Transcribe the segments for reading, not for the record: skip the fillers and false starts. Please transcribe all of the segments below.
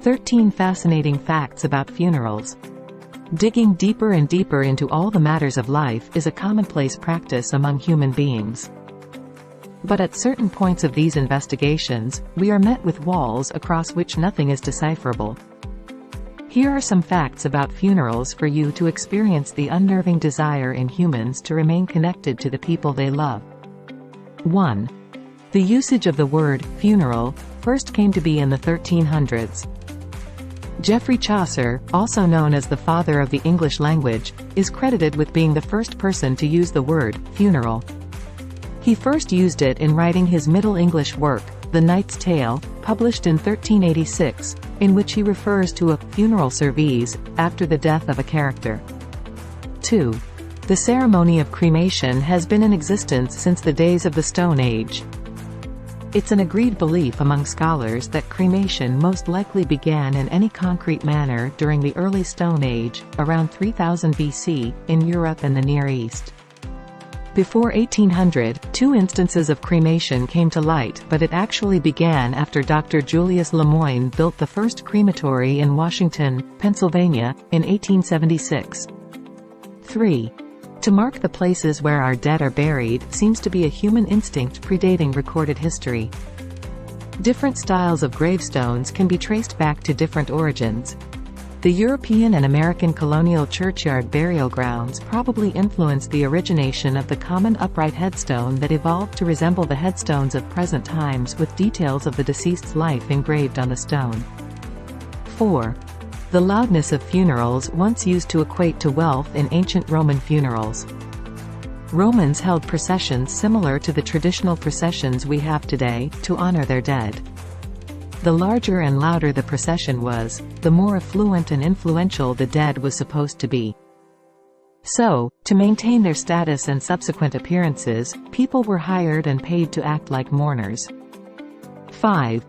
13 Fascinating Facts About Funerals. Digging deeper and deeper into all the matters of life is a commonplace practice among human beings. But at certain points of these investigations, we are met with walls across which nothing is decipherable. Here are some facts about funerals for you to experience the unnerving desire in humans to remain connected to the people they love. 1. The usage of the word funeral first came to be in the 1300s. Geoffrey Chaucer, also known as the father of the English language, is credited with being the first person to use the word funeral. He first used it in writing his Middle English work, The Knight's Tale, published in 1386, in which he refers to a funeral service after the death of a character. 2. The ceremony of cremation has been in existence since the days of the Stone Age. It's an agreed belief among scholars that cremation most likely began in any concrete manner during the early Stone Age, around 3000 BC, in Europe and the Near East. Before 1800, 2 instances of cremation came to light, but it actually began after Dr. Julius Lemoyne built the first crematory in Washington, Pennsylvania, in 1876. 3. To mark the places where our dead are buried seems to be a human instinct predating recorded history. Different styles of gravestones can be traced back to different origins. The European and American colonial churchyard burial grounds probably influenced the origination of the common upright headstone that evolved to resemble the headstones of present times with details of the deceased's life engraved on the stone. 4. The loudness of funerals once used to equate to wealth in ancient Roman funerals. Romans held processions similar to the traditional processions we have today, to honor their dead. The larger and louder the procession was, the more affluent and influential the dead was supposed to be. So, to maintain their status and subsequent appearances, people were hired and paid to act like mourners. 5.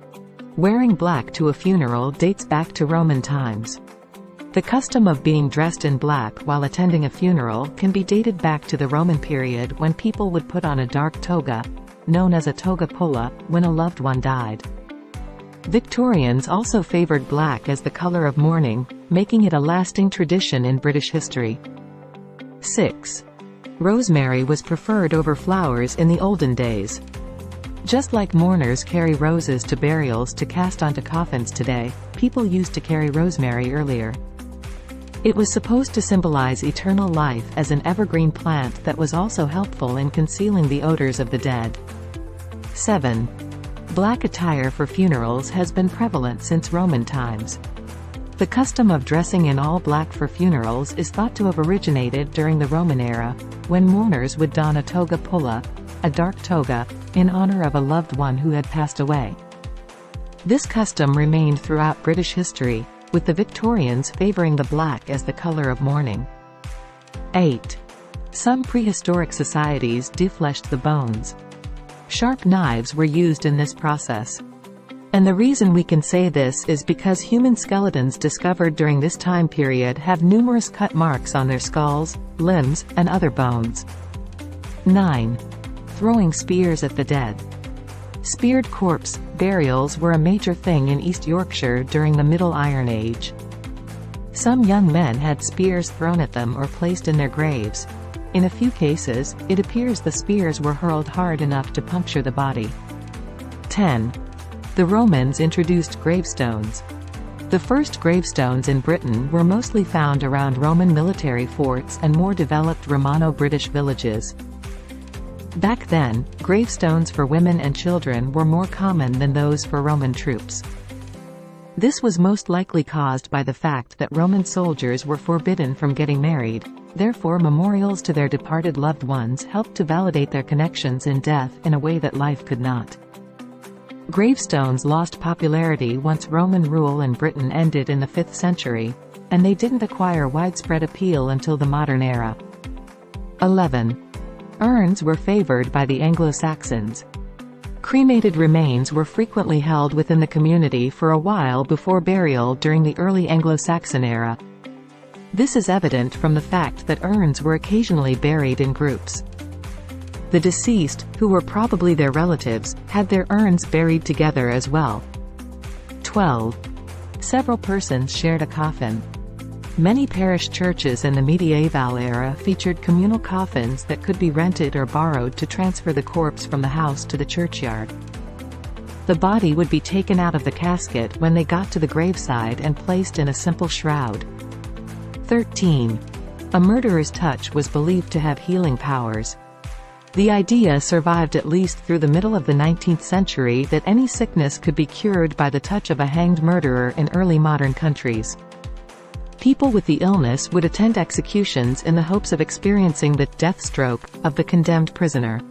Wearing black to a funeral dates back to Roman times. The custom of being dressed in black while attending a funeral can be dated back to the Roman period when people would put on a dark toga, known as a toga pulla, when a loved one died. Victorians also favored black as the color of mourning, making it a lasting tradition in British history. 6. Rosemary was preferred over flowers in the olden days. Just like mourners carry roses to burials to cast onto coffins today, people used to carry rosemary earlier. It was supposed to symbolize eternal life as an evergreen plant that was also helpful in concealing the odors of the dead. 7. Black attire for funerals has been prevalent since Roman times. The custom of dressing in all black for funerals is thought to have originated during the Roman era, when mourners would don a toga pulla, a dark toga, in honor of a loved one who had passed away. This custom remained throughout British history, with the Victorians favoring the black as the color of mourning. 8. Some prehistoric societies defleshed the bones. Sharp knives were used in this process. And the reason we can say this is because human skeletons discovered during this time period have numerous cut marks on their skulls, limbs, and other bones. 9. Throwing spears at the dead. Speared corpse burials were a major thing in East Yorkshire during the Middle Iron Age. Some young men had spears thrown at them or placed in their graves. In a few cases, it appears the spears were hurled hard enough to puncture the body. 10. The Romans introduced gravestones. The first gravestones in Britain were mostly found around Roman military forts and more developed Romano-British villages. Back then, gravestones for women and children were more common than those for Roman troops. This was most likely caused by the fact that Roman soldiers were forbidden from getting married. Therefore, memorials to their departed loved ones helped to validate their connections in death in a way that life could not. Gravestones lost popularity once Roman rule in Britain ended in the 5th century, and they didn't acquire widespread appeal until the modern era. 11. Urns were favored by the Anglo-Saxons. Cremated remains were frequently held within the community for a while before burial during the early Anglo-Saxon era. This is evident from the fact that urns were occasionally buried in groups. The deceased, who were probably their relatives, had their urns buried together as well. 12. Several persons shared a coffin. Many parish churches in the medieval era featured communal coffins that could be rented or borrowed to transfer the corpse from the house to the churchyard. The body would be taken out of the casket when they got to the graveside and placed in a simple shroud. 13. A murderer's touch was believed to have healing powers. The idea survived at least through the middle of the 19th century that any sickness could be cured by the touch of a hanged murderer in early modern countries. People with the illness would attend executions in the hopes of experiencing the death stroke of the condemned prisoner.